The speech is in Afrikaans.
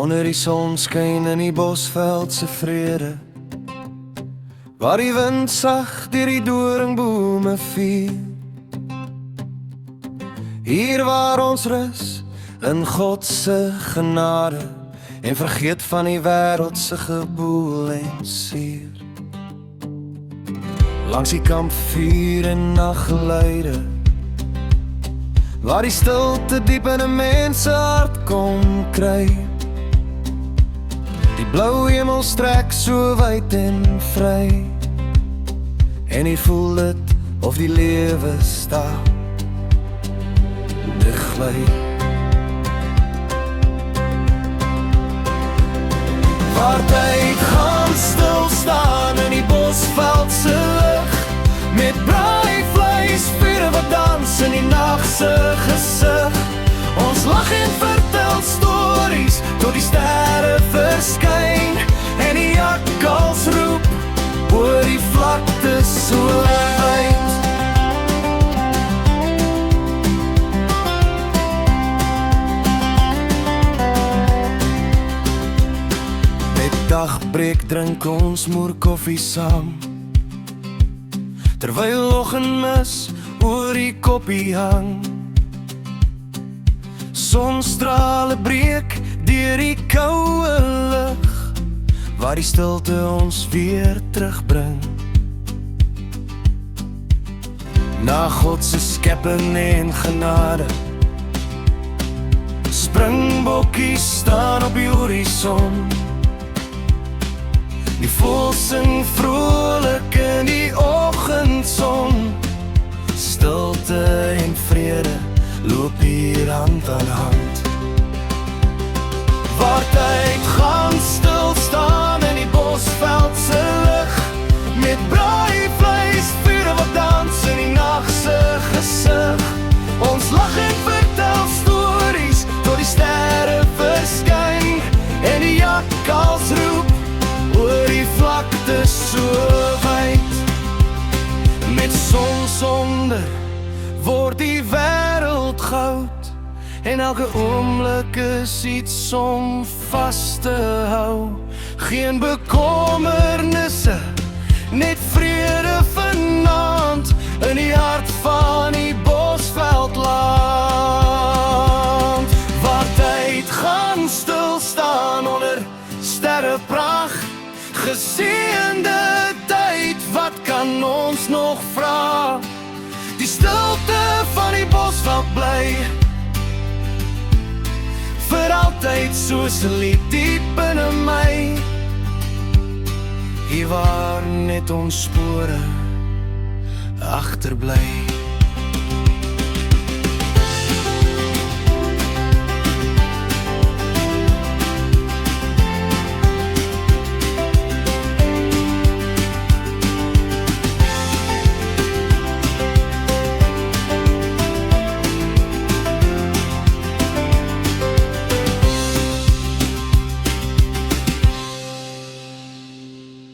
Onder die sonskyn in die bosveld se vrede, waar die wind sag deur die doringbome vier. Hier waar ons rus in God se genade en vergeet van die wêreld se geboel en seer. Langs die kampvuur en naggeluide, waar die stilte diep in 'n mens se hart kom kry. Die blou hemel strek so wyd en vry, en jy voel dit of die lewe staan digbly. Waar tyd gaan stilstaan in die bosveld se lig, met braai vleis, vure wat dans in die nag se gesig. Ons lag en vertel stories tot die sterre verskyn, en die jakkals roep oor die vlakte so uit. Met dagbreek drink ons moer koffie saam, terwyl oggendmis oor die koppie hang. Sonstrale breek deur die koue lug, waar die stilte ons weer terugbring na God se skepping en genade. Springbokkies staan op die horison, die voël sing vrolik in die oggendson. Stilte en vrede loop hier hand aan hand. Waar tyd gaan stilstaan in die bosveld se lig, met braai vleis, vure wat dans in die nag se gesig. Ons lag en vertel stories tot die sterre verskyn, en die jakkals roep oor die vlakte so wyd. Met son sonder word die wêreld goud, en elke oomblik is iets om vas te hou. Geen bekommernisse, net vrede vanaand in die hart van die bosveldland. Waar tyd gaan stilstaan onder sterrepracht, geseënde tyd, wat kan ons nog vra? Die stilte van die bosveld bly vir altyd soos 'n lied diep binne my. Hier waar net ons spore agterbly.